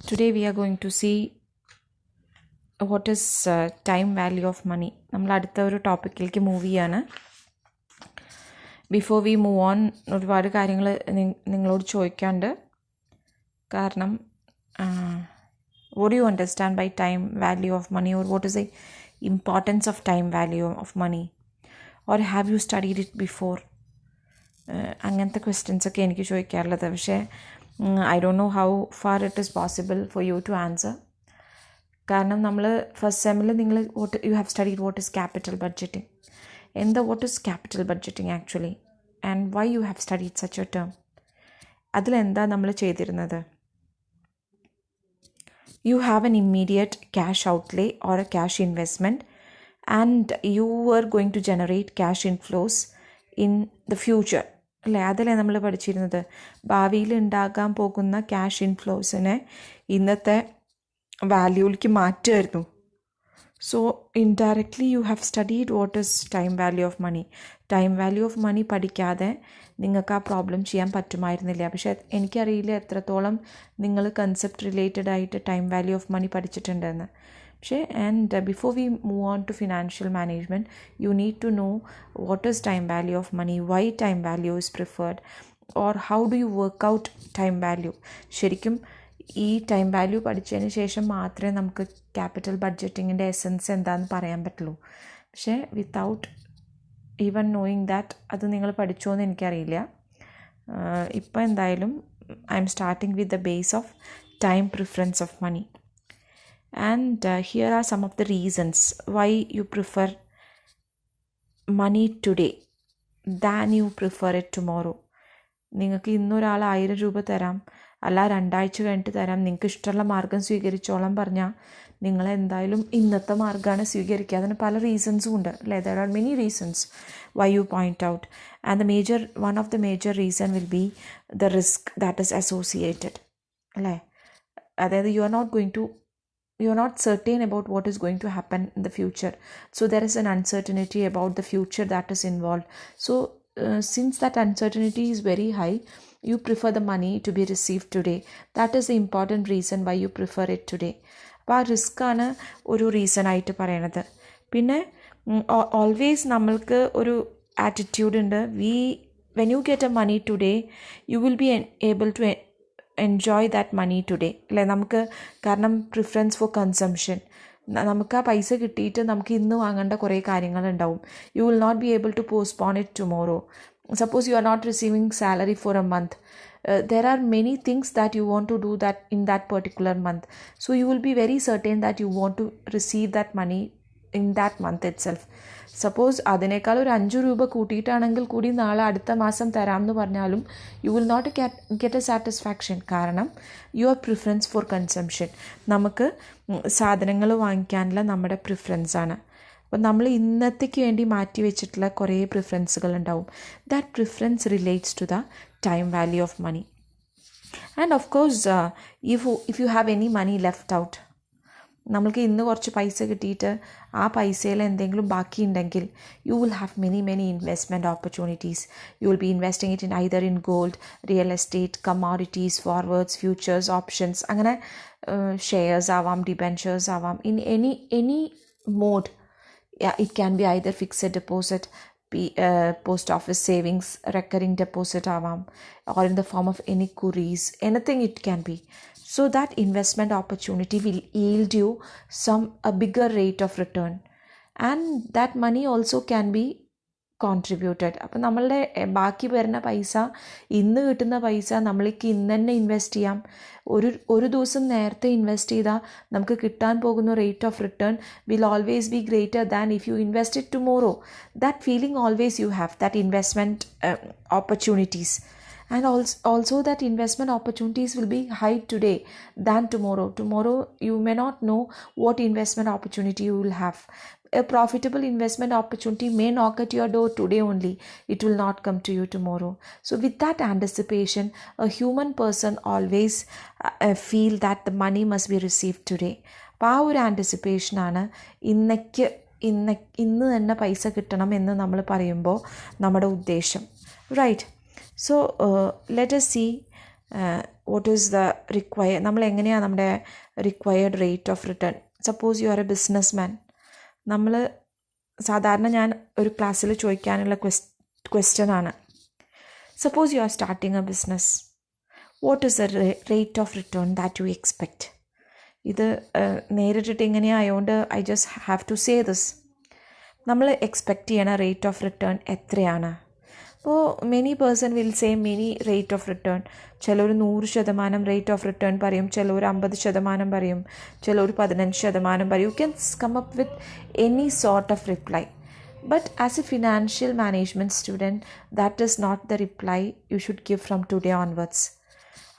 Today we are going to see what is time value of money. നമ്മൾ അടുത്ത ഒരു ടോപ്പിക്കിലേക്ക് move ചെയ്യാണ്. Before we move on ഒരുപാട് കാര്യങ്ങൾ നിങ്ങളോട് ചോദിക്കാണ്ട്. കാരണം what do you understand by time value of money, or what is the importance of time value of money, or have you studied it before? അങ്ങനത്തെ questions ഒക്കെ എനിക്ക് ചോദിക്കാറുള്ളത്. പക്ഷേ I don't know how far it is possible for you to answer. കാരണം നമ്മൾ first സെമ്മിൽ നിങ്ങൾ you have studied what is capital budgeting. what is capital budgeting actually, and why you have studied such a term? അതിലെന്താ നമ്മൾ ചെയ്തിരുന്നത്? You have an immediate cash outlay or a cash investment, and you are going to generate cash inflows in the future. അല്ലേ? അതല്ലേ നമ്മൾ പഠിച്ചിരുന്നത്. ഭാവിയിൽ ഉണ്ടാകാൻ പോകുന്ന ക്യാഷ് ഇൻഫ്ലോസിനെ ഇന്നത്തെ വാല്യൂയിലേക്ക് മാറ്റുമായിരുന്നു. So indirectly you have studied what is time value of money. Time value of money പഠിക്കാതെ നിങ്ങൾക്ക് ആ പ്രോബ്ലം ചെയ്യാൻ പറ്റുമായിരുന്നില്ല. പക്ഷേ എനിക്കറിയില്ല എത്രത്തോളം നിങ്ങൾ കൺസെപ്റ്റ് റിലേറ്റഡ് ആയിട്ട് ടൈം വാല്യൂ ഓഫ് മണി പഠിച്ചിട്ടുണ്ടെന്ന്. പക്ഷേ and before we move on to financial management, you need to know what is time value of money, why time value is preferred, or how do you work out time value. ശരിക്കും ഈ time value പഠിച്ചതിന് ശേഷം മാത്രമേ നമുക്ക് capital ബഡ്ജറ്റിങ്ങിൻ്റെ essence എന്താണെന്ന് പറയാൻ പറ്റുള്ളൂ. പക്ഷേ വിത്തൗട്ട് ഈവൻ നോയിങ് ദാറ്റ് അത് നിങ്ങൾ പഠിച്ചോ എന്ന് എനിക്കറിയില്ല. ഇപ്പോൾ എന്തായാലും I am starting with the base of time preference of money. And here are some of the reasons why you prefer money today than you prefer it tomorrow. നിങ്ങൾക്ക് ഇന്നൊരാൾ 1000 രൂപ തരാം, അല്ല 2 ആഴ്ച കഴിഞ്ഞിട്ട് തരാം, നിങ്ങൾക്ക് ഇഷ്ടമുള്ള മാർഗം സ്വീകരിച്ചോളം പറഞ്ഞാൽ നിങ്ങൾ എന്തായാലും ഇന്നത്തെ മാർഗ്ഗമാണ് സ്വീകരിക്കുക. അതിന് പല റീസൺസും ഉണ്ട് അല്ലേ? There are many reasons why you point out, and one of the major reason will be the risk that is associated. അല്ലേ? അതായത് you're not certain about what is going to happen in the future, so there is an uncertainty about the future that is involved. So since that uncertainty is very high, you prefer the money to be received today. That is the important reason why you prefer it today. അപ്പോൾ ആ റിസ്ക്കാണ് ഒരു reason ആയിട്ട് പറയണത്. പിന്നെ always നമ്മൾക്ക് ഒരു attitude ഉണ്ട്, when you get a money today, you will be able to enjoy that money today. അല്ലേ? നമുക്ക് കാരണം പ്രിഫറൻസ് ഫോർ കൺസംഷൻ, നമുക്ക് ആ പൈസ കിട്ടിയിട്ട് നമുക്ക് ഇന്ന് വാങ്ങേണ്ട കുറേ കാര്യങ്ങളുണ്ടാവും. You will not be able to postpone it tomorrow. Suppose you are not receiving salary for a month, there are many things that you want to do that in that particular month, so you will be very certain that you want to receive that money in that month itself. Suppose അതിനേക്കാൾ ഒരു 5 രൂപ കൂട്ടിയിട്ടാണെങ്കിൽ കൂടി നാളെ അടുത്ത മാസം തരാമെന്ന് പറഞ്ഞാലും you will not get a satisfaction. കാരണം യുവർ പ്രിഫറൻസ് ഫോർ കൺസംഷൻ, നമുക്ക് സാധനങ്ങൾ വാങ്ങിക്കാനുള്ള നമ്മുടെ പ്രിഫറൻസാണ്. അപ്പോൾ നമ്മൾ ഇന്നത്തേക്ക് വേണ്ടി മാറ്റി വെച്ചിട്ടുള്ള കുറേ പ്രിഫറൻസുകൾ ഉണ്ടാവും. That preference relates to the time value of money. And of course if you have any money left out, നമ്മൾക്ക് ഇന്ന് കുറച്ച് പൈസ കിട്ടിയിട്ട് ആ പൈസയിൽ എന്തെങ്കിലും ബാക്കിയുണ്ടെങ്കിൽ you will have many investment opportunities. You will be investing it either in gold, real estate, commodities, forwards, futures, options, അങ്ങനെ ഷെയർസ് ആവാം, ഡിബെഞ്ചേഴ്സ് ആവാം, in any mode. It can be either fixed deposit, post office savings, recurring deposit ആവാം, or in the form of any queries, anything it can be. So that investment opportunity will yield you a bigger rate of return, and that money also can be contributed. അപ്പം നമ്മളുടെ ബാക്കി വരുന്ന പൈസ, ഇന്ന് കിട്ടുന്ന പൈസ നമ്മൾക്ക് ഇന്ന് തന്നെ ഇൻവെസ്റ്റ് ചെയ്യാം. ഒരു ദിവസം നേരത്തെ ഇൻവെസ്റ്റ് ചെയ്താൽ നമുക്ക് കിട്ടാൻ പോകുന്ന rate of return will always be greater than if you invest it tomorrow. That feeling always you have, that investment opportunities. And also that investment opportunities will be high today than tomorrow. Tomorrow you may not know what investment opportunity you will have. A profitable investment opportunity may knock at your door today only. It will not come to you tomorrow. So with that anticipation, a human person always feel that the money must be received today. അപ്പോൾ ആ ഒരു ആൻറ്റിസിപ്പേഷനാണ് ഇന്ന് തന്നെ പൈസ കിട്ടണം എന്ന് നമ്മൾ പറയുമ്പോൾ നമ്മുടെ ഉദ്ദേശം. Right. So let us see what is the നമ്മൾ എങ്ങനെയാണ് നമ്മുടെ required rate of return. Suppose you are a business man. നമ്മൾ സാധാരണ ഞാൻ ഒരു ക്ലാസ്സിൽ ചോദിക്കാനുള്ള ക്വസ്റ്റ്യൻ ആണ്, suppose you are starting a business, what is the rate of return that you expect. ഇത് നേരിട്ടിട്ട് ഇങ്ങനെ ആയതുകൊണ്ട് I just have to say this. നമ്മൾ എക്സ്പെക്റ്റ് ചെയ്യണ റേറ്റ് ഓഫ് റിട്ടേൺ എത്രയാണ്? അപ്പോൾ many person will say many rate of return. ചിലർ 100% rate of return പറയും, ചിലർ 50% പറയും, ചിലർ 15% പറയും. You can come up with any sort of reply. But as a financial management student, that is not the reply you should give from today onwards.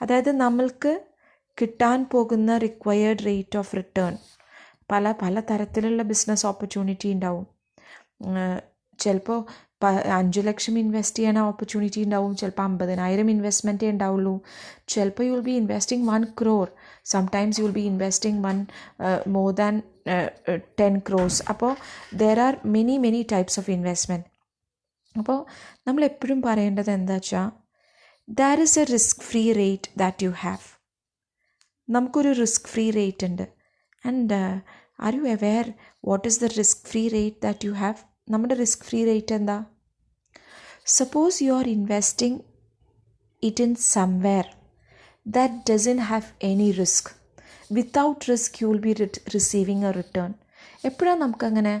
അതായത് നമ്മൾക്ക് കിട്ടാൻ പോകുന്ന റിക്വയർഡ് റേറ്റ് ഓഫ് റിട്ടേൺ പല തരത്തിലുള്ള ബിസിനസ് ഓപ്പർച്യൂണിറ്റി ഉണ്ടാവും. ചിലപ്പോൾ 5 ലക്ഷം invest ചെയ്യാൻ opportunity ഉണ്ടാവും, ചിലപ്പോൾ 50,000 ഇൻവെസ്റ്റ്മെൻറ്റേ ഉണ്ടാവുള്ളൂ, ചിലപ്പോൾ U will be investing 1 crore, sometimes you will be investing more than 10 crores. അപ്പോൾ there are many types of investment. അപ്പോൾ നമ്മൾ എപ്പോഴും പറയേണ്ടത് എന്താ വെച്ചാൽ, there is A risk free rate that you have. നമുക്കൊരു റിസ്ക് ഫ്രീ റേറ്റ് ഉണ്ട്. And are you aware what is the risk free rate that you have? നമ്മുടെ risk free rate എന്താ? Suppose you are investing it in somewhere that doesn't have any risk. Without risk U will be receiving A return. എപ്പോഴാണ് നമുക്കങ്ങനെ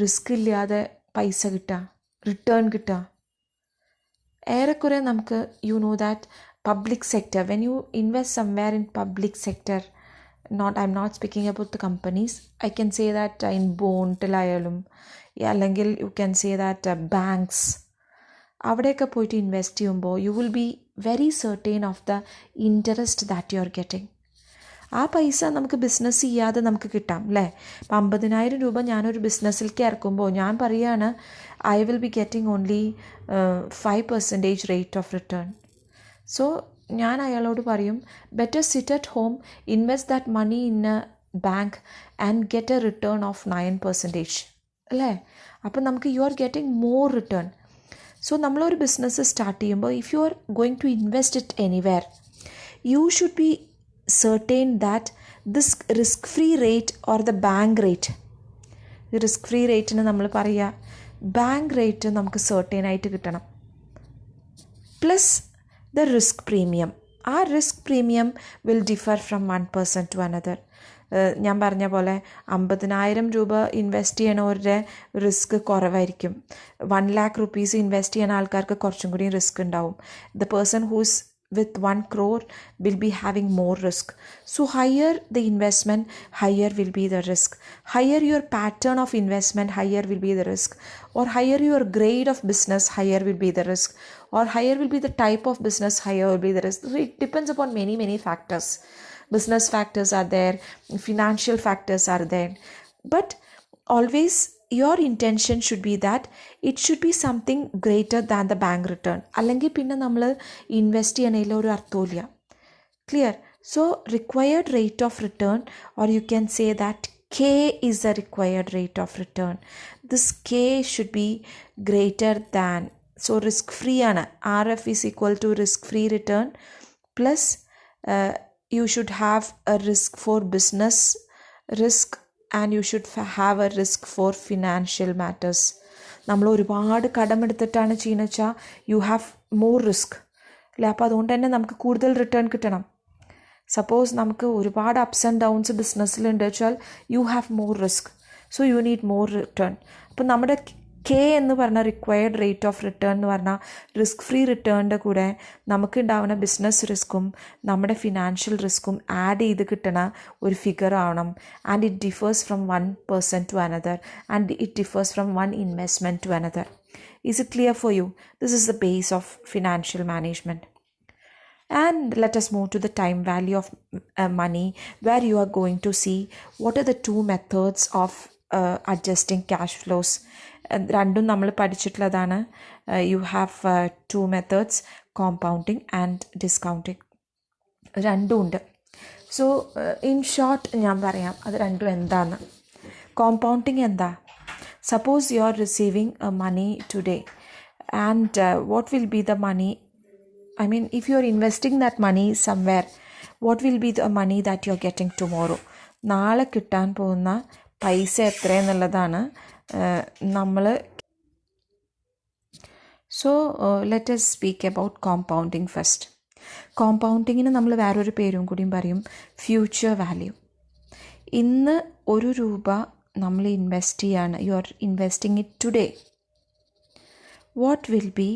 risk ഇല്ലാതെ പൈസ കിട്ടുക, return കിട്ടുക? ഏറെക്കുറെ നമുക്ക് you know that public sector, when you invest somewhere in public sector, I'm not speaking about the companies. I can say that in ബോണ്ടിലായാലും അല്ലെങ്കിൽ you can say that banks, അവിടെയൊക്കെ പോയിട്ട് ഇൻവെസ്റ്റ് ചെയ്യുമ്പോൾ you will be very certain of the interest that you are getting. ആ പൈസ നമുക്ക് business ചെയ്യാതെ നമുക്ക് കിട്ടാം അല്ലേ? ഇപ്പം 50,000 രൂപ ഞാനൊരു ബിസിനസ്സിലേക്ക് ഇറക്കുമ്പോൾ ഞാൻ പറയുകയാണ്, I will be getting only 5% rate of return. So ഞാൻ അയാളോട് പറയും, better sit at home, invest that money in a bank and get a return of 9%, അല്ലേ? അപ്പം നമുക്ക് you are getting more return. So നമ്മളൊരു ബിസിനസ് സ്റ്റാർട്ട് ചെയ്യുമ്പോൾ, if you are going to invest it anywhere, you should be certain that this risk free rate or the bank rate, risk free rate ന് നമ്മൾ പറയുക bank rate നമുക്ക് certain ആയിട്ട് കിട്ടണം, plus the risk premium. ആ risk premium will differ from one person to another. ഞാൻ പറഞ്ഞ പോലെ 50,000 രൂപ ഇൻവെസ്റ്റ് ചെയ്യണവരുടെ റിസ്ക് കുറവായിരിക്കും. 1 lakh rupees ഇൻവെസ്റ്റ് ചെയ്യുന്ന ആൾക്കാർക്ക് കുറച്ചും കൂടി റിസ്ക് ഉണ്ടാവും. The person whose with 1 crore will be having more risk. So higher the investment, higher will be the risk. Higher your pattern of investment, higher will be the risk. Or higher your grade of business, higher will be the risk. Or higher will be the type of business, higher will be the risk. So it depends upon many factors. Business factors are there, financial factors are there. But always your intention should be that it should be something greater than the bank return. അല്ലെങ്കിൽ പിന്നെ നമ്മൾ invest ചെയ്യണതിൽ ഒരു അർത്ഥമില്ല. Clear? So required rate of return, or you can say that K is the required rate of return. This K should be greater than, so risk free ആണ്. RF is equal to risk free return plus you should have a risk for business risk and you should have a risk for financial matters. നമ്മൾ ഒരുപാട് കടമെടുത്തിട്ടാണ് ചെയ്യുന്നത് വെച്ചാൽ you have more risk അല്ലേ? അപ്പോൾ അതുകൊണ്ട് തന്നെ നമുക്ക് കൂടുതൽ റിട്ടേൺ കിട്ടണം. സപ്പോസ് നമുക്ക് ഒരുപാട് അപ്സ് ആൻഡ് ഡൗൺസ് ബിസിനസ്സിലുണ്ട് വെച്ചാൽ you have more risk, so you need more return. അപ്പോൾ നമ്മുടെ K എന്ന് പറഞ്ഞ റിക്വയർഡ് റേറ്റ് ഓഫ് റിട്ടേൺ എന്ന് പറഞ്ഞാൽ റിസ്ക് ഫ്രീ റിട്ടേണിൻ്റെ കൂടെ നമുക്ക് ഉണ്ടാവുന്ന ബിസിനസ് റിസ്ക്കും നമ്മുടെ ഫിനാൻഷ്യൽ റിസ്ക്കും ആഡ് ചെയ്ത് കിട്ടണ ഒരു ഫിഗർ ആവണം. And it differs from one person to another and it differs from one investment to another. Is it clear for you? This is the base of financial management. And let us move to the time value of money, where you are going to see what are the two methods of adjusting cash flows. രണ്ടും നമ്മൾ പഠിച്ചിട്ടുള്ളതാണ്. You have 2 methods, compounding and discounting. രണ്ടും ഉണ്ട്. So in short ഞാൻ പറയാം അത് രണ്ടും എന്താന്ന്. കോമ്പൗണ്ടിങ് എന്താ? Suppose you are receiving money today and what will be the money I mean, if you're investing that money somewhere, what will be the money that you're getting tomorrow? നാളെ കിട്ടാൻ പോകുന്ന പൈസ എത്രയെന്നുള്ളതാണ് നമ്മൾ. So let us speak about compounding first. കോമ്പൗണ്ടിങ്ങിന് നമ്മൾ വേറൊരു പേരും കൂടിയും പറയും, ഫ്യൂച്ചർ വാല്യൂ. ഇന്ന് 1 രൂപ നമ്മൾ ഇൻവെസ്റ്റ് ചെയ്യാണ്, you are investing it today. What will be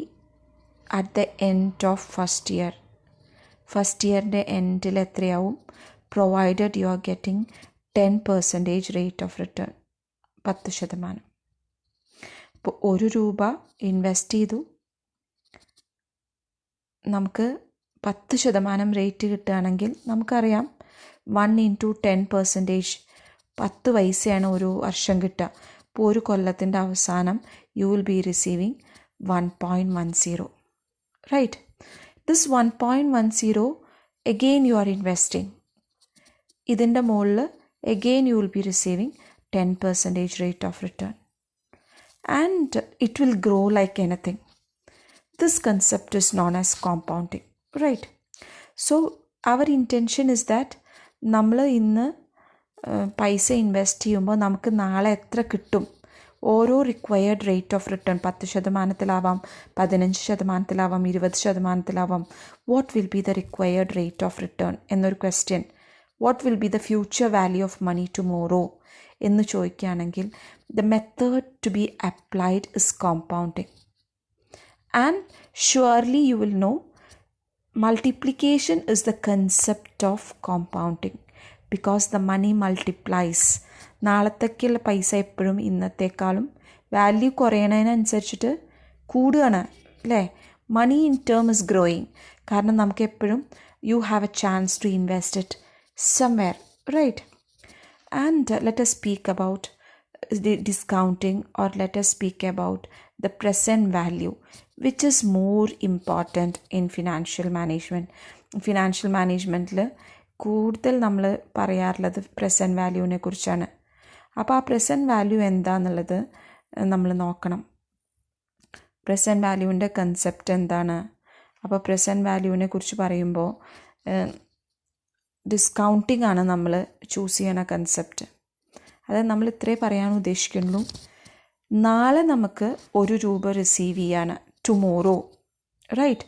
at the end of first year? First ഇയറിൻ്റെ എൻഡിൽ എത്രയാവും? Provided you are getting 10% rate of return, 10%. ഇപ്പോൾ 1 രൂപ ഇൻവെസ്റ്റ് ചെയ്തു, നമുക്ക് 10% റേറ്റ് കിട്ടുകയാണെങ്കിൽ നമുക്കറിയാം 1 × 10%, 10 പൈസയാണ് ഒരു വർഷം കിട്ടുക. അപ്പോൾ ഒരു കൊല്ലത്തിൻ്റെ അവസാനം you will be receiving 1.10. Right? This 1.10 again you are investing. ഇതിൻ്റെ മുകളിൽ again you will be receiving 10% rate of return. And it will grow like anything. This concept is known as compounding. Right? So our intention is that നമ്മൾ ഇന്ന് പൈസ invest ചെയ്യുമ്പോൾ നമുക്ക് നാളെ എത്ര കിട്ടും, ഓരോ required rate of return 10%, 15%, 20%. What will be the required rate of return എന്നൊരു question, what will be the future value of money tomorrow എന്ന് ചോദിക്കുകയാണെങ്കിൽ the method to be applied is compounding. And surely you will know multiplication is the concept of compounding because the money multiplies. നാളത്തേക്കുള്ള പൈസ എപ്പോഴും ഇന്നത്തേക്കാളും value കുറയണതിനനുസരിച്ചിട്ട് കൂടുകയാണ് അല്ലേ? Money in term is growing. കാരണം നമുക്ക് എപ്പോഴും you have a chance to invest it somewhere. Right? And let us speak about the discounting, or let us speak about the present value, which is more important in financial management. Financial മാനേജ്മെൻറ്റിൽ കൂടുതൽ നമ്മൾ പറയാറുള്ളത് present വാല്യൂവിനെ കുറിച്ചാണ്. അപ്പോൾ ആ present value എന്താണെന്നുള്ളത് നമ്മൾ നോക്കണം. പ്രസൻറ്റ് വാല്യൂവിൻ്റെ കൺസെപ്റ്റ് എന്താണ്? അപ്പോൾ പ്രസൻറ്റ് വാല്യൂവിനെ കുറിച്ച് പറയുമ്പോൾ ഡിസ്കൗണ്ടിങ് ആണ് നമ്മൾ ചൂസ് ചെയ്യണ കൺസെപ്റ്റ്. അതായത് നമ്മൾ ഇത്രേ പറയാൻ ഉദ്ദേശിക്കുന്നുള്ളൂ, നാളെ നമുക്ക് 1 രൂപ റിസീവ് ചെയ്യാണ്, ടുമോറോ. റൈറ്റ്?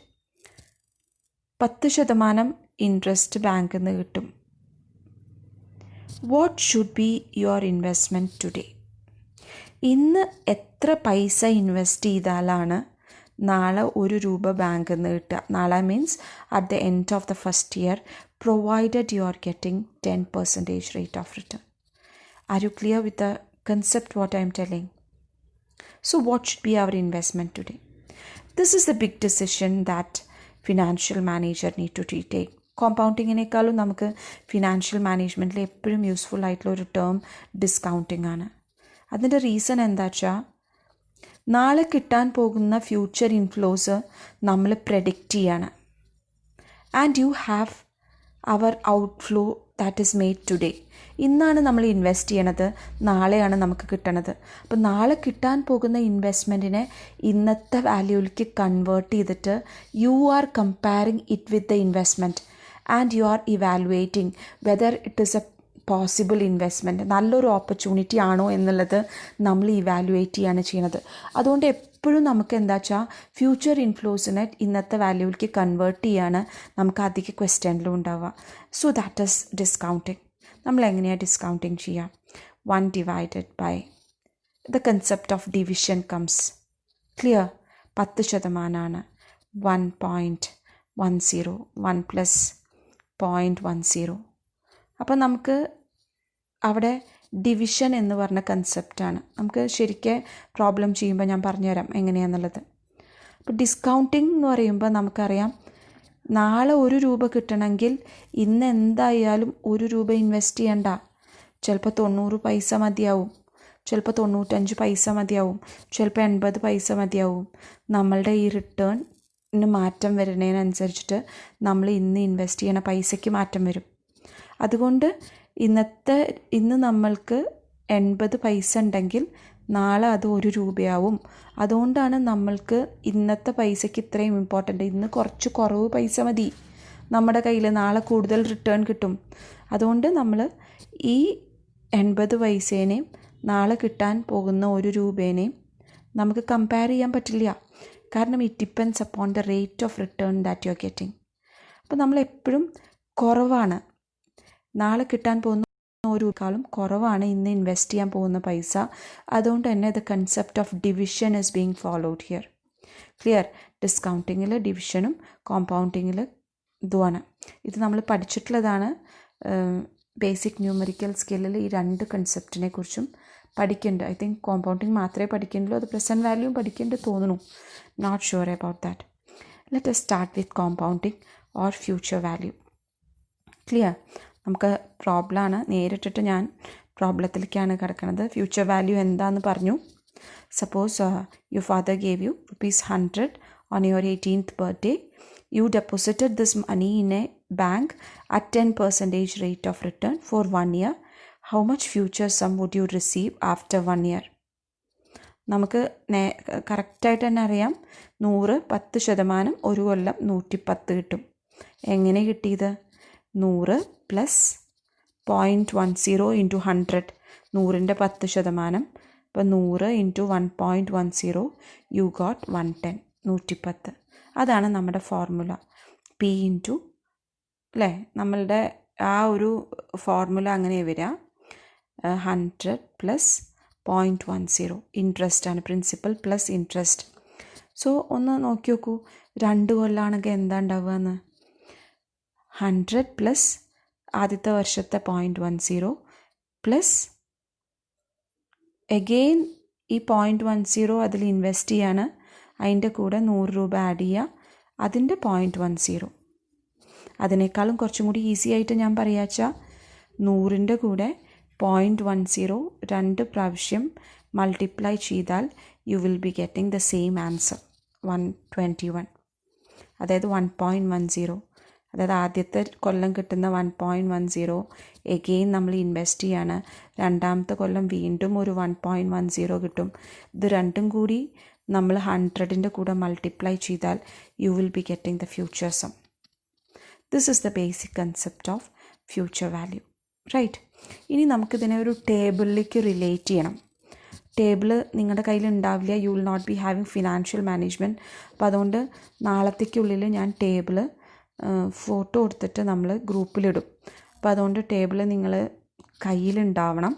10% ഇൻട്രസ്റ്റ് ബാങ്കിൽ നിന്ന് കിട്ടും. What should be your investment today? ഇന്ന് എത്ര പൈസ ഇൻവെസ്റ്റ് ചെയ്താലാണ് നാളെ 1 രൂപ ബാങ്കിൽ നിന്ന് കിട്ടുക? നാളെ means at the end of the first year, provided you are getting 10% rate of return. Are you clear with the concept what I am telling? So what should be our investment today? This is the big decision that financial manager need to take. കോമ്പൗണ്ടിങ്ങിനേക്കാളും നമുക്ക് financial മാനേജ്മെൻറ്റിൽ എപ്പോഴും useful ആയിട്ടുള്ള ഒരു term discounting ആണ്. അതിൻ്റെ reason എന്താ വെച്ചാൽ, നാളെ കിട്ടാൻ പോകുന്ന ഫ്യൂച്ചർ ഇൻഫ്ലോസ് നമ്മൾ പ്രെഡിക്റ്റ് ചെയ്യാണ്. And you have our outflow that is made today. ഇന്നാണ് നമ്മൾ ഇൻവെസ്റ്റ് ചെയ്യണത്, നാളെയാണ് നമുക്ക് കിട്ടണത്. അപ്പോൾ നാളെ കിട്ടാൻ പോകുന്ന ഇൻവെസ്റ്റ്മെൻറ്റിനെ ഇന്നത്തെ വാല്യൂവിലേക്ക് കൺവേർട്ട് ചെയ്തിട്ട് you are comparing it with the investment and you are evaluating whether it is A possible investment, നല്ലൊരു ഓപ്പർച്യൂണിറ്റി ആണോ എന്നുള്ളത് നമ്മൾ ഇവാലുവേറ്റ് ചെയ്യാണ് ചെയ്യുന്നത്. അതുകൊണ്ട് എപ്പോഴും നമുക്ക് എന്താ വെച്ചാൽ ഫ്യൂച്ചർ ഇൻഫ്ലോസിനെ ഇന്നത്തെ വാല്യൂവിലേക്ക് കൺവേർട്ട് ചെയ്യാണ് നമുക്ക് അധിക ക്വസ്റ്റ്യനിലും ഉണ്ടാവുക. So that is discounting. നമ്മൾ എങ്ങനെയാണ് ഡിസ്കൗണ്ടിങ് ചെയ്യുക? 1 divided by the concept of division comes. Clear? 10% 1.10, 1 + 0.10. അപ്പം നമുക്ക് അവിടെ ഡിവിഷൻ എന്ന് പറഞ്ഞ കൺസെപ്റ്റാണ്. നമുക്ക് ശരിക്കും പ്രോബ്ലം ചെയ്യുമ്പോൾ ഞാൻ പറഞ്ഞുതരാം എങ്ങനെയാണെന്നുള്ളത്. അപ്പോൾ ഡിസ്കൗണ്ടിങ് എന്ന് പറയുമ്പോൾ നമുക്കറിയാം, നാളെ 1 രൂപ കിട്ടണമെങ്കിൽ ഇന്ന് എന്തായാലും 1 രൂപ ഇൻവെസ്റ്റ് ചെയ്യണ്ട. ചിലപ്പോൾ 90 പൈസ മതിയാവും, ചിലപ്പോൾ 95 പൈസ മതിയാവും, ചിലപ്പോൾ 80 പൈസ മതിയാവും. നമ്മളുടെ ഈ റിട്ടേണിന് മാറ്റം വരുന്നതിനനുസരിച്ചിട്ട് നമ്മൾ ഇന്ന് ഇൻവെസ്റ്റ് ചെയ്യണ പൈസയ്ക്ക് മാറ്റം വരും. അതുകൊണ്ട് ഇന്ന് നമ്മൾക്ക് 80 പൈസ ഉണ്ടെങ്കിൽ നാളെ അത് 1 രൂപയാവും. അതുകൊണ്ടാണ് നമ്മൾക്ക് ഇന്നത്തെ പൈസയ്ക്ക് ഇത്രയും ഇമ്പോർട്ടൻ്റ്. ഇന്ന് കുറച്ച് കുറവ് പൈസ മതി നമ്മുടെ കയ്യിൽ, നാളെ കൂടുതൽ റിട്ടേൺ കിട്ടും. അതുകൊണ്ട് നമ്മൾ ഈ 80 പൈസേനെയും നാളെ കിട്ടാൻ പോകുന്ന 1 രൂപേനെയും നമുക്ക് കമ്പയർ ചെയ്യാൻ പറ്റില്ല. കാരണം it depends upon the rate of return that you are getting. അപ്പോൾ നമ്മളെപ്പോഴും കുറവാണ് നാളെ കിട്ടാൻ പോകുന്ന 1 രൂപയേക്കാളും കുറവാണ് ഇന്ന് ഇൻവെസ്റ്റ് ചെയ്യാൻ പോകുന്ന പൈസ. അതുകൊണ്ട് തന്നെ the concept of division is being followed here. Clear? ഡിസ്കൗണ്ടിങ്ങിൽ ഡിവിഷനും കോമ്പൗണ്ടിങ്ങിൽ ഇതുമാണ്. ഇത് നമ്മൾ പഠിച്ചിട്ടുള്ളതാണ്. ബേസിക് ന്യൂമറിക്കൽ സ്കില്ലിൽ ഈ 2 കൺസെപ്റ്റിനെ കുറിച്ചും പഠിക്കേണ്ട. ഐ തിങ്ക് കോമ്പൗണ്ടിങ് മാത്രമേ പഠിക്കേണ്ടുള്ളൂ, അത് പ്രസൻറ്റ് വാല്യൂവും പഠിക്കേണ്ടത് തോന്നുന്നു. Not sure about that. Let us start with compounding or future value. Clear? നമുക്ക് പ്രോബ്ലമാണ്, നേരിട്ടിട്ട് ഞാൻ പ്രോബ്ലത്തിലേക്കാണ് കിടക്കുന്നത്. ഫ്യൂച്ചർ വാല്യൂ എന്താണെന്ന് പറഞ്ഞു. Suppose your father gave you ₹100 on your 18th birthday. You deposited this money in a bank at 10% rate of return for 1 year. How much future sum would you receive after 1 year? നമുക്ക് കറക്റ്റായിട്ട് തന്നെ അറിയാം 100 10% 1 കൊല്ലം 110 കിട്ടും. എങ്ങനെ കിട്ടിയത്? 100 plus 0.10 into 100. 100ൻ്റെ 10%. അപ്പോൾ 100 into 1.10 you got 110, 110. അതാണ് നമ്മുടെ ഫോർമുല. പി ഇൻറ്റു, അല്ലേ, നമ്മളുടെ ആ ഒരു ഫോർമുല അങ്ങനെ വരിക. 100 പ്ലസ് 0.10 ഇൻട്രസ്റ്റാണ്, പ്രിൻസിപ്പൽ പ്ലസ് ഇൻട്രസ്റ്റ്. സോ ഒന്ന് നോക്കി നോക്കൂ, 2 കൊല്ലമാണെങ്കിൽ എന്താ ഉണ്ടാവുക എന്ന്. 100 പ്ലസ് ആദ്യത്തെ വർഷത്തെ 0.10 പ്ലസ് എഗെയിൻ ഈ 0.10 അതിൽ ഇൻവെസ്റ്റ് ചെയ്യാണ്. അതിൻ്റെ കൂടെ 100 രൂപ ആഡ് ചെയ്യുക, അതിൻ്റെ 0.10. അതിനേക്കാളും കുറച്ചും കൂടി ഈസി ആയിട്ട് ഞാൻ പറയാച്ചാൽ 100ൻ്റെ കൂടെ 0.10 2 പ്രാവശ്യം മൾട്ടിപ്ലൈ ചെയ്താൽ you will be getting the same answer 121. അതായത് 1.10. അതായത് ആദ്യത്തെ കൊല്ലം കിട്ടുന്ന 1.10 എഗെയിൻ നമ്മൾ ഇൻവെസ്റ്റ് ചെയ്യാണ്. രണ്ടാമത്തെ കൊല്ലം വീണ്ടും ഒരു 1.10 കിട്ടും. ഇത് രണ്ടും കൂടി നമ്മൾ 100ൻ്റെ കൂടെ മൾട്ടിപ്ലൈ ചെയ്താൽ you will be getting the future sum. This is the basic concept of future value. Right? ഇനി നമുക്കിതിനെ ഒരു ടേബിളിലേക്ക് റിലേറ്റ് ചെയ്യണം. ടേബിൾ നിങ്ങളുടെ കയ്യിൽ ഉണ്ടാവില്ല, you will not be having financial management. അപ്പോൾ അതുകൊണ്ട് നാളത്തേക്കുള്ളിൽ ഞാൻ ടേബിൾ ഫോട്ടോ എടുത്തിട്ട് നമ്മൾ ഗ്രൂപ്പിലിടും. അപ്പോൾ അതുകൊണ്ട് ടേബിൾ നിങ്ങൾ കയ്യിലുണ്ടാവണം.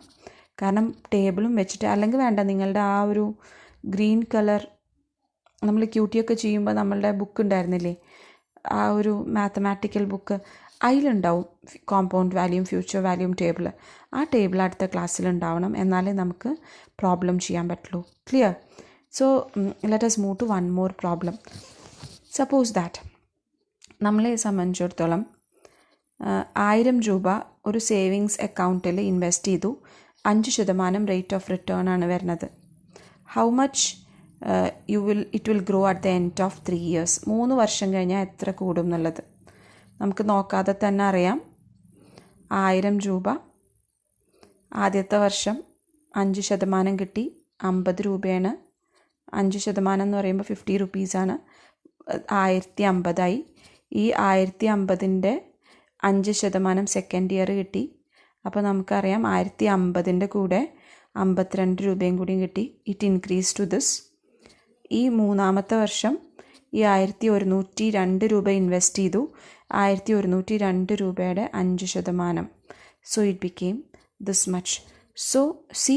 കാരണം ടേബിളും വെച്ചിട്ട്, അല്ലെങ്കിൽ വേണ്ട, നിങ്ങളുടെ ആ ഒരു ഗ്രീൻ കളർ നമ്മൾ ക്യൂട്ടിയൊക്കെ ചെയ്യുമ്പോൾ നമ്മളുടെ ബുക്ക് ഉണ്ടായിരുന്നില്ലേ, ആ ഒരു മാത്തമാറ്റിക്കൽ ബുക്ക്, അതിലുണ്ടാവും കോമ്പൗണ്ട് വാല്യൂം ഫ്യൂച്ചർ വാല്യൂം ടേബിൾ. ആ ടേബിൾ അടുത്ത ക്ലാസ്സിലുണ്ടാവണം, എന്നാലേ നമുക്ക് പ്രോബ്ലം ചെയ്യാൻ പറ്റുള്ളൂ. Clear? So let us move to one more problem. Suppose that നമ്മളെ സംബന്ധിച്ചിടത്തോളം 1000 രൂപ ഒരു സേവിങ്സ് അക്കൗണ്ടിൽ ഇൻവെസ്റ്റ് ചെയ്തു. 5% റേറ്റ് ഓഫ് റിട്ടേൺ ആണ് വരുന്നത്. How much it will grow at the end of 3 years? 3 വർഷം കഴിഞ്ഞാൽ എത്ര കൂടും എന്നുള്ളത് നമുക്ക് നോക്കാതെ തന്നെ അറിയാം. 1000 രൂപ ആദ്യത്തെ വർഷം 5% കിട്ടി, 50 രൂപയാണ്. 5% എന്ന് പറയുമ്പോൾ 50 റുപ്പീസാണ്. 1050 ഈ 1050ൻ്റെ 5% സെക്കൻഡ് ഇയർ കിട്ടി. അപ്പോൾ നമുക്കറിയാം 1050ൻ്റെ കൂടെ 52 രൂപയും കൂടിയും കിട്ടി. It increase to this. ഈ മൂന്നാമത്തെ വർഷം ഈ 1102 രൂപ ഇൻവെസ്റ്റ് ചെയ്തു. 1102 രൂപയുടെ 5%. So it became this much. So C,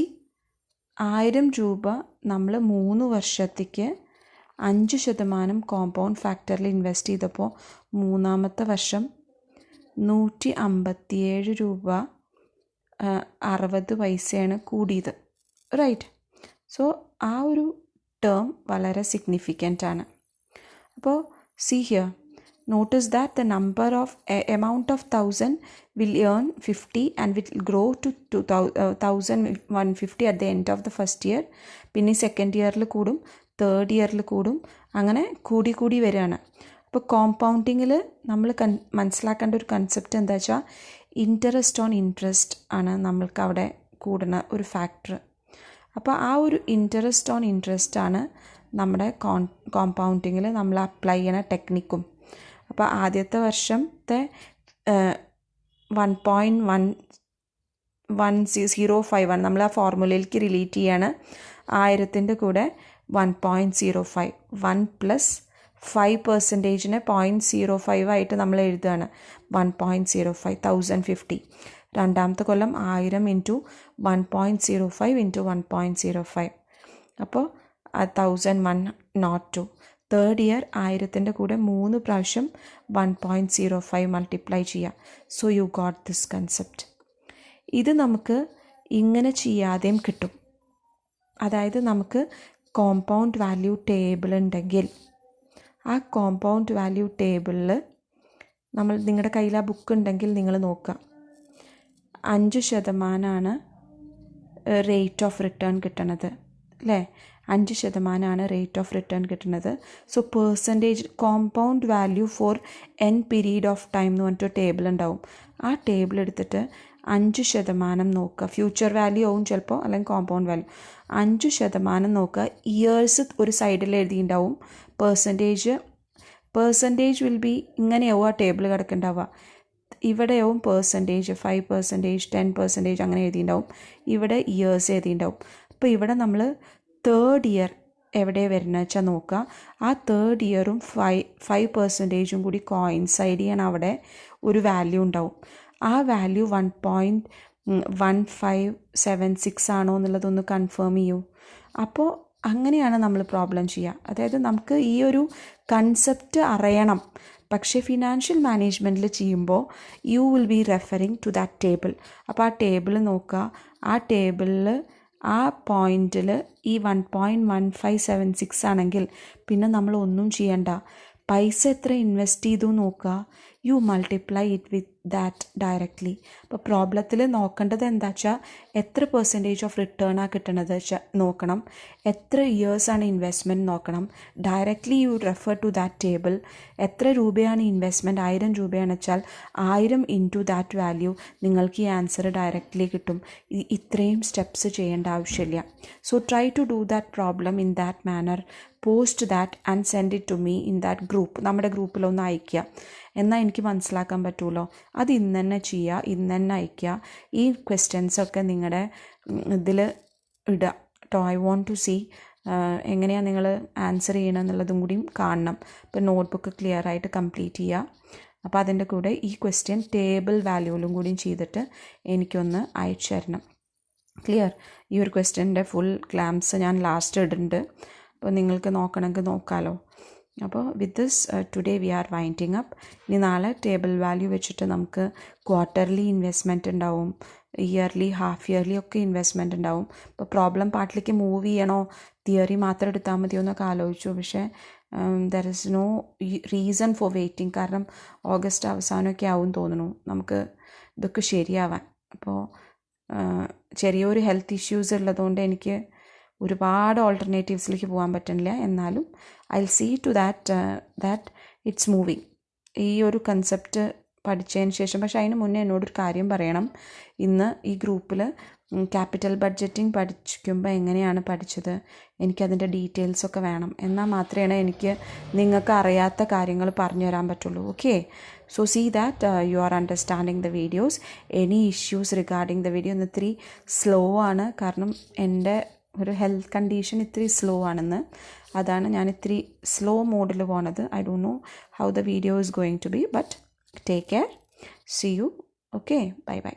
1000 രൂപ നമ്മൾ 3 വർഷത്തേക്ക് 5% കോമ്പൗണ്ട് ഫാക്ടറിൽ ഇൻവെസ്റ്റ് ചെയ്തപ്പോൾ മൂന്നാമത്തെ വർഷം 157 രൂപ 60 പൈസയാണ് കൂടിയത്. റൈറ്റ്? സോ ആ ഒരു ടേം വളരെ സിഗ്നിഫിക്കൻ്റ് ആണ്. അപ്പോൾ C here, notice that the number of amount of 1000 will earn 50 and will grow to 1150 at the end of the first year. പിന്നെ സെക്കൻഡ് ഇയറിൽ കൂടും, തേർഡ് ഇയറിൽ കൂടും, അങ്ങനെ കൂടി കൂടി വരികയാണ്. അപ്പോൾ കോമ്പൗണ്ടിങ്ങിൽ നമ്മൾ മനസ്സിലാക്കേണ്ട ഒരു കൺസെപ്റ്റ് എന്താ വെച്ചാൽ ഇൻട്രസ്റ്റ് ഓൺ ഇൻട്രസ്റ്റ് ആണ് നമ്മൾക്ക് അവിടെ കൂടുന്ന ഒരു ഫാക്ടർ. അപ്പോൾ ആ ഒരു ഇൻട്രസ്റ്റ് ഓൺ ഇൻട്രസ്റ്റ് ആണ് നമ്മുടെ കോമ്പൗണ്ടിങ്ങിൽ നമ്മൾ അപ്ലൈ ചെയ്യണ ടെക്നിക്കും. അപ്പോൾ ആദ്യത്തെ വർഷത്തെ 1.105 ആണ് നമ്മൾ ആ ഫോർമുലയിലേക്ക് റിലേറ്റ് ചെയ്യാണ്. 1000 കൂടെ 1.05 1 + 5%നെ 0.05 ആയിട്ട് നമ്മൾ എഴുതുകയാണ്. 1.05 1050. രണ്ടാമത്തെ കൊല്ലം 1000 × 1.05 × 1.05 അപ്പോൾ 1102. തേർഡ് ഇയർ 1000 കൂടെ 3 പ്രാവശ്യം 1.05 മൾട്ടിപ്ലൈ ചെയ്യുക. So you got this concept. ഇത് നമുക്ക് ഇങ്ങനെ ചെയ്യാതെയും കിട്ടും. അതായത് നമുക്ക് കോമ്പൗണ്ട് വാല്യൂ ടേബിൾ ഉണ്ടെങ്കിൽ ആ കോമ്പൗണ്ട് വാല്യൂ ടേബിളിൽ നമ്മൾ നിങ്ങളുടെ കയ്യിൽ ആ ബുക്ക് ഉണ്ടെങ്കിൽ നിങ്ങൾ നോക്കുക. 5% റേറ്റ് ഓഫ് റിട്ടേൺ കിട്ടണത് അല്ലേ? 5% റേറ്റ് ഓഫ് റിട്ടേൺ കിട്ടുന്നത്. So percentage compound value for n period of time എന്ന് പറഞ്ഞിട്ട് ടേബിൾ ഉണ്ടാവും. ആ ടേബിൾ എടുത്തിട്ട് 5% നോക്കുക. ഫ്യൂച്ചർ വാല്യൂ ആവും ചിലപ്പോൾ, അല്ലെങ്കിൽ കോമ്പൗണ്ട് വാല്യൂ. 5% നോക്കുക. ഇയേഴ്സ് ഒരു സൈഡിൽ എഴുതിയിട്ടുണ്ടാവും. പെർസെൻറ്റേജ് വിൽ ബി ഇങ്ങനെയാവും ആ ടേബിൾ കിടക്കുന്നുണ്ടാവുക. ഇവിടെയാവും പെർസെൻറ്റേജ് 5%, 10% അങ്ങനെ എഴുതിയിട്ടുണ്ടാവും. ഇവിടെ ഇയേഴ്സ് എഴുതിയിട്ടുണ്ടാവും. അപ്പോൾ ഇവിടെ നമ്മൾ തേർഡ് ഇയർ എവിടെ വരുന്നത് വെച്ചാൽ നോക്കുക. ആ തേർഡ് ഇയറും 5% കൂടി കോയിൻസൈഡ് ചെയ്യാൻ അവിടെ ഒരു വാല്യൂ ഉണ്ടാവും. ആ വാല്യൂ 1.1576 ആണോ എന്നുള്ളതൊന്ന് കൺഫേം ചെയ്യൂ. അപ്പോൾ അങ്ങനെയാണ് നമ്മൾ പ്രോബ്ലം ചെയ്യുക. അതായത് നമുക്ക് ഈ ഒരു കൺസെപ്റ്റ് അറിയണം. പക്ഷേ ഫിനാൻഷ്യൽ മാനേജ്മെൻറ്റിൽ ചെയ്യുമ്പോൾ you will be referring to that table. അപ്പോൾ ആ ടേബിൾ നോക്കുക. ആ ടേബിളിൽ ആ പോയിന്റിൽ ഈ 1.1576 ആണെങ്കിൽ പിന്നെ നമ്മൾ ഒന്നും ചെയ്യണ്ട. പൈസ എത്ര ഇൻവെസ്റ്റ് ചെയ്തു നോക്കുക. You multiply it with that directly. അപ്പോൾ പ്രോബ്ലത്തിൽ നോക്കേണ്ടത് എന്താ വെച്ചാൽ എത്ര പെർസെൻറ്റേജ് ഓഫ് റിട്ടേണാണ് കിട്ടണത് നോക്കണം. എത്ര ഇയേഴ്സാണ് ഇൻവെസ്റ്റ്മെൻറ്റ് നോക്കണം. Directly you refer to that table. എത്ര രൂപയാണ് ഇൻവെസ്റ്റ്മെൻറ്റ്? 1000 രൂപയാണെന്ന് വെച്ചാൽ 1000 ഇൻറ്റു ദാറ്റ് വാല്യൂ നിങ്ങൾക്ക് ഈ ആൻസർ ഡയറക്റ്റ്ലി കിട്ടും. ഇത്രയും സ്റ്റെപ്സ് ചെയ്യേണ്ട ആവശ്യമില്ല. So try to do that problem in that manner. Post that and send it to me in that group. നമ്മുടെ ഗ്രൂപ്പിലൊന്ന് അയയ്ക്കുക. എന്നാൽ എനിക്ക് മനസ്സിലാക്കാൻ പറ്റുമല്ലോ. അത് ഇന്ന് തന്നെ ചെയ്യുക, ഇന്ന് തന്നെ അയയ്ക്കുക. ഈ ക്വസ്റ്റ്യൻസൊക്കെ നിങ്ങളുടെ ഇതിൽ ഇടുക കേട്ടോ. ഐ വോണ്ട് ടു സീ എങ്ങനെയാണ് നിങ്ങൾ ആൻസർ ചെയ്യണമെന്നുള്ളതും കൂടിയും കാണണം. അപ്പോൾ നോട്ട്ബുക്ക് ക്ലിയർ ആയിട്ട് കംപ്ലീറ്റ് ചെയ്യുക. അപ്പോൾ അതിൻ്റെ കൂടെ ഈ ക്വസ്റ്റ്യൻ ടേബിൾ വാല്യൂലും കൂടിയും ചെയ്തിട്ട് എനിക്കൊന്ന് അയച്ചു തരണം. ക്ലിയർ? ഈ ഒരു ക്വസ്റ്റ്യൻ്റെ ഫുൾ ക്ലാംസ് ഞാൻ ലാസ്റ്റ് ഇടുന്നുണ്ട്. അപ്പോൾ നിങ്ങൾക്ക് നോക്കണമെങ്കിൽ നോക്കാമല്ലോ. അപ്പോൾ with this today we are winding up. ഇനി നാളെ ടേബിൾ വാല്യൂ വെച്ചിട്ട് നമുക്ക് ക്വാർട്ടർലി ഇൻവെസ്റ്റ്മെൻറ്റ് ഉണ്ടാവും, ഇയർലി, ഹാഫ് ഇയർലി ഒക്കെ ഇൻവെസ്റ്റ്മെൻറ്റ് ഉണ്ടാവും. അപ്പോൾ പ്രോബ്ലം പാർട്ടിലേക്ക് മൂവ് ചെയ്യണോ, തിയറി മാത്രം എടുത്താൽ മതിയോ എന്നൊക്കെ ആലോചിച്ചു. പക്ഷേ there is no reason for waiting. കാരണം ഓഗസ്റ്റ് അവസാനമൊക്കെ ആവും തോന്നുന്നു നമുക്ക് ഇതൊക്കെ ശരിയാവാൻ. അപ്പോൾ ചെറിയൊരു ഹെൽത്ത് ഇഷ്യൂസ് ഉള്ളതുകൊണ്ട് എനിക്ക് ഒരുപാട് ഓൾട്ടർനേറ്റീവ്സിലേക്ക് പോകാൻ പറ്റുന്നില്ല. എന്നാലും I will see to that it's moving. ഈ ഒരു കൺസെപ്റ്റ് പഠിച്ചതിന് ശേഷം, പക്ഷേ അതിന് മുന്നേ എന്നോടൊരു കാര്യം പറയണം. ഇന്ന് ഈ ഗ്രൂപ്പിൽ ക്യാപിറ്റൽ ബഡ്ജറ്റിംഗ് പഠിക്കുമ്പോൾ എങ്ങനെയാണ് പഠിച്ചത്, എനിക്കതിൻ്റെ ഡീറ്റെയിൽസൊക്കെ വേണം. എന്നാൽ മാത്രമേ എനിക്ക് നിങ്ങൾക്ക് അറിയാത്ത കാര്യങ്ങൾ പറഞ്ഞു തരാൻ പറ്റുള്ളൂ. Okay, so see that you are understanding the videos. Any issues regarding the video. ഇന്ന് ഇത്തിരി സ്ലോ ആണ്, കാരണം എൻ്റെ ഒരു ഹെൽത്ത് കണ്ടീഷൻ ഇത്തിരി സ്ലോ ആണെന്ന്. അതാണ് ഞാൻ ഇത്തിരി സ്ലോ മോഡിൽ പോണത്. I don't know how the video is going to be, but take care. See you. Okay, bye by.